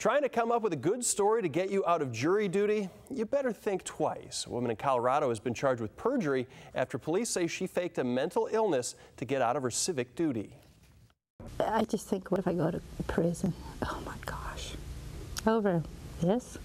Trying to come up with a good story to get you out of jury duty? You better think twice. A woman in Colorado has been charged with perjury after police say she faked a mental illness to get out of her civic duty. I just think, what if I go to prison? Oh my gosh. Over this?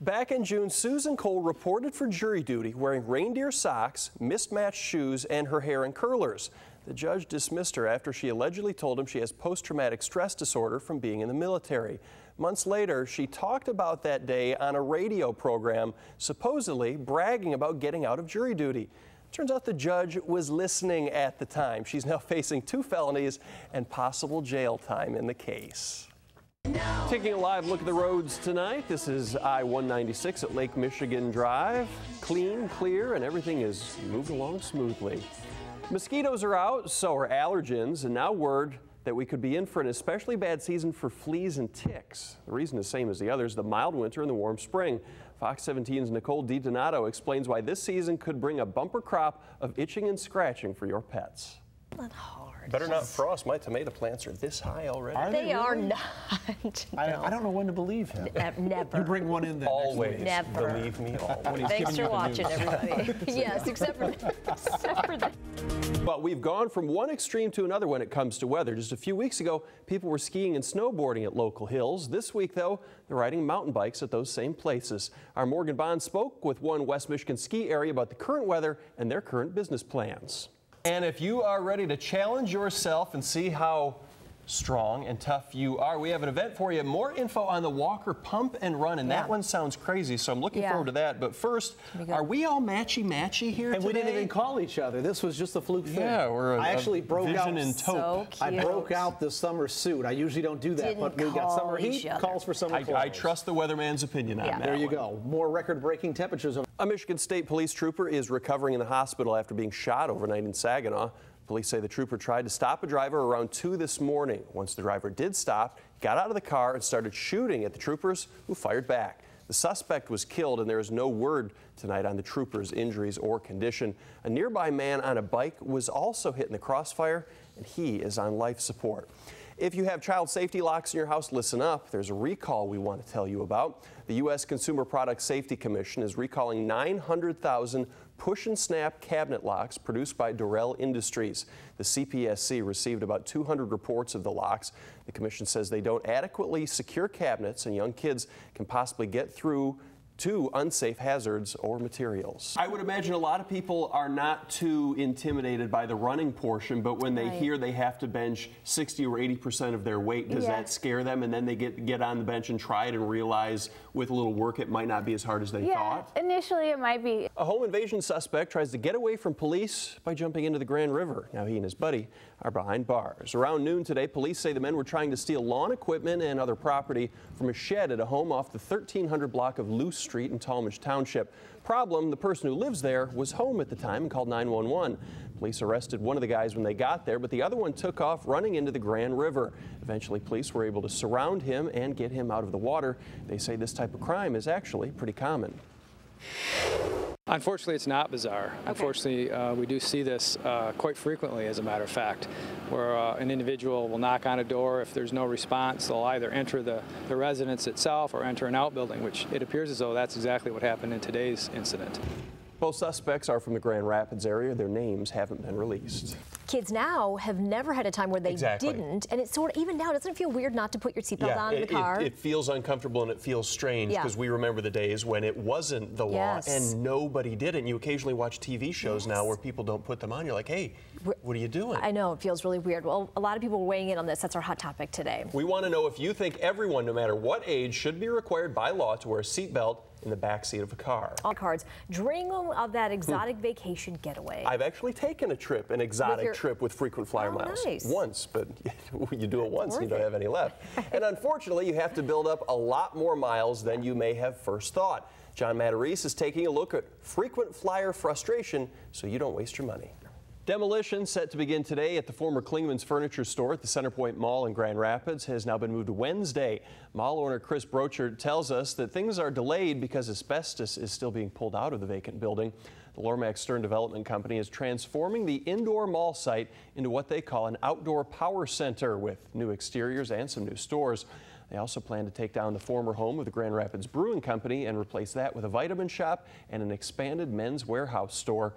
Back in June, Susan Cole reported for jury duty wearing reindeer socks, mismatched shoes, and her hair in curlers. The judge dismissed her after she allegedly told him she has post-traumatic stress disorder from being in the military. Months later, she talked about that day on a radio program, supposedly bragging about getting out of jury duty. Turns out the judge was listening at the time. She's now facing 2 felonies and possible jail time in the case. Taking a live look at the roads tonight. This is I-196 at Lake Michigan Drive. Clean, clear, and everything is moving along smoothly. Mosquitoes are out, so are allergens, and now word that we could be in for an especially bad season for fleas and ticks. The reason is the same as the others, the mild winter and the warm spring. Fox 17's Nicole DiDonato explains why this season could bring a bumper crop of itching and scratching for your pets. Not hard. Better not frost. My tomato plants are this high already. They are not. I don't know when to believe him. Never. You bring one in there. Always. Never. Believe me, always. Thanks for watching, everybody. Yes, except for that. But we've gone from one extreme to another when it comes to weather. Just a few weeks ago, people were skiing and snowboarding at local hills. This week, though, they're riding mountain bikes at those same places. Our Morgan Bond spoke with one West Michigan ski area about the current weather and their current business plans. And if you are ready to challenge yourself and see how strong and tough you are, we have an event for you. More info on the Walker Pump and Run, and that one sounds crazy, so I'm looking forward to that. But first, are we all matchy-matchy here And today? we didn't even call each other. This was just a fluke thing. Yeah, we're I actually broke out. and taupe. So I broke out the summer suit. I usually don't do that, but we got summer heat, calls for summer clothes. I trust the weatherman's opinion on that. There you go. More record-breaking temperatures. A Michigan State police trooper is recovering in the hospital after being shot overnight in Saginaw. Police say the trooper tried to stop a driver around 2 this morning. Once the driver did stop, he got out of the car and started shooting at the troopers, who fired back. The suspect was killed, and there is no word tonight on the trooper's injuries or condition. A nearby man on a bike was also hit in the crossfire, and he is on life support. If you have child safety locks in your house, listen up. There's a recall we want to tell you about. The U.S. Consumer Product Safety Commission is recalling 900,000 push and snap cabinet locks produced by Durrell Industries. The CPSC received about 200 reports of the locks. The commission says they don't adequately secure cabinets, and young kids can possibly get through to unsafe hazards or materials. I would imagine a lot of people are not too intimidated by the running portion, but when they hear they have to bench 60 or 80% of their weight, does that scare them? And then they get on the bench and try it and realize with a little work it might not be as hard as they thought? Initially it might be. A home invasion suspect tries to get away from police by jumping into the Grand River. Now he and his buddy are behind bars. Around noon today, police say the men were trying to steal lawn equipment and other property from a shed at a home off the 1300 block of Luce Street in Tallmadge Township. Problem, the person who lives there was home at the time and called 911. Police arrested one of the guys when they got there, but the other one took off running into the Grand River. Eventually, police were able to surround him and get him out of the water. They say this type of crime is actually pretty common. Unfortunately, it's not bizarre. Unfortunately, we do see this quite frequently, as a matter of fact, where an individual will knock on a door. If there's no response, they'll either enter the residence itself or enter an outbuilding, which it appears as though that's exactly what happened in today's incident. Both suspects are from the Grand Rapids area. Their names haven't been released. Kids now have never had a time where they didn't, and it's sort of, even now, doesn't it feel weird not to put your seatbelt on in the car? It feels uncomfortable and it feels strange because we remember the days when it wasn't the law and nobody did it. And you occasionally watch TV shows now where people don't put them on. You're like, hey, what are you doing? I know, it feels really weird. Well, a lot of people are weighing in on this. That's our hot topic today. We want to know if you think everyone, no matter what age, should be required by law to wear a seatbelt in the backseat of a car. All cards, dream of that exotic vacation getaway. I've actually taken a trip, an exotic trip with frequent flyer miles. Nice. Once, but you do it once and you don't have any left. And unfortunately, you have to build up a lot more miles than you may have first thought. John Matarese is taking a look at frequent flyer frustration so you don't waste your money. Demolition set to begin today at the former Klingman's Furniture Store at the Centerpoint Mall in Grand Rapids has now been moved to Wednesday. Mall owner Chris Brochard tells us that things are delayed because asbestos is still being pulled out of the vacant building. The Lormax Stern Development Company is transforming the indoor mall site into what they call an outdoor power center with new exteriors and some new stores. They also plan to take down the former home of the Grand Rapids Brewing Company and replace that with a vitamin shop and an expanded men's warehouse store.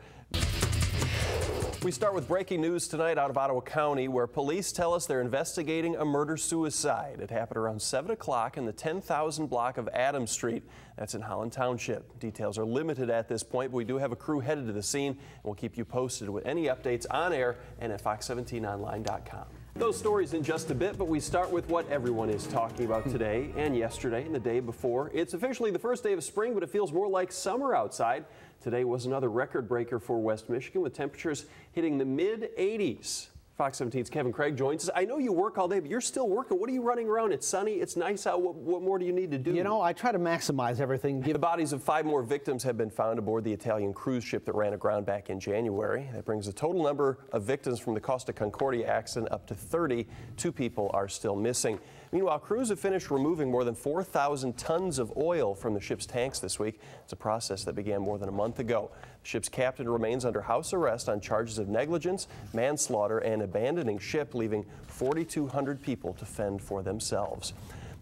We start with breaking news tonight out of Ottawa County, where police tell us they're investigating a murder-suicide. It happened around 7 o'clock in the 10,000 block of Adams Street. That's in Holland Township. Details are limited at this point, but we do have a crew headed to the scene, and we'll keep you posted with any updates on air and at fox17online.com. Those stories in just a bit, but we start with what everyone is talking about today and yesterday and the day before. It's officially the first day of spring, but it feels more like summer outside. Today was another record breaker for West Michigan, with temperatures hitting the mid-80s. Fox 17's Kevin Craig joins us. I know you work all day, but you're still working. What are you running around? It's sunny, it's nice out. What more do you need to do? You know, I try to maximize everything. The bodies of 5 more victims have been found aboard the Italian cruise ship that ran aground back in January. That brings the total number of victims from the Costa Concordia accident up to 30. 2 people are still missing. Meanwhile, crews have finished removing more than 4,000 tons of oil from the ship's tanks this week. It's a process that began more than a month ago. The ship's captain remains under house arrest on charges of negligence, manslaughter, and abandoning ship, leaving 4,200 people to fend for themselves.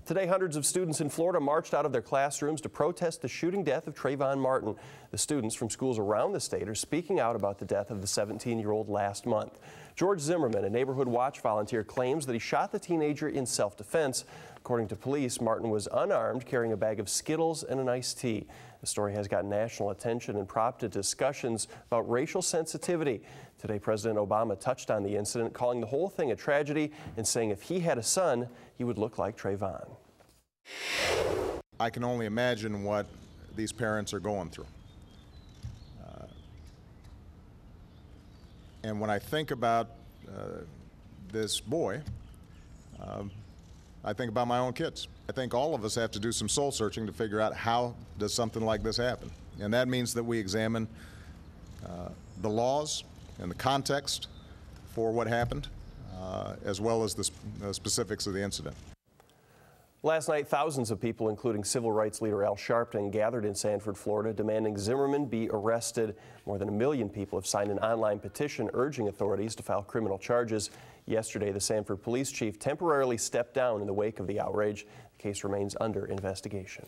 Today, hundreds of students in Florida marched out of their classrooms to protest the shooting death of Trayvon Martin. The students from schools around the state are speaking out about the death of the 17-year-old last month. George Zimmerman, a Neighborhood Watch volunteer, claims that he shot the teenager in self-defense. According to police, Martin was unarmed, carrying a bag of Skittles and an iced tea. The story has gotten national attention and prompted discussions about racial sensitivity. Today, President Obama touched on the incident, calling the whole thing a tragedy and saying if he had a son, he would look like Trayvon. I can only imagine what these parents are going through. And when I think about this boy, I think about my own kids. I think all of us have to do some soul searching to figure out how does something like this happen. And that means that we examine the laws and the context for what happened, as well as the specifics of the incident. Last night, thousands of people, including civil rights leader Al Sharpton, gathered in Sanford, Florida, demanding Zimmerman be arrested. More than 1 million people have signed an online petition urging authorities to file criminal charges. Yesterday, the Sanford police chief temporarily stepped down in the wake of the outrage. The case remains under investigation.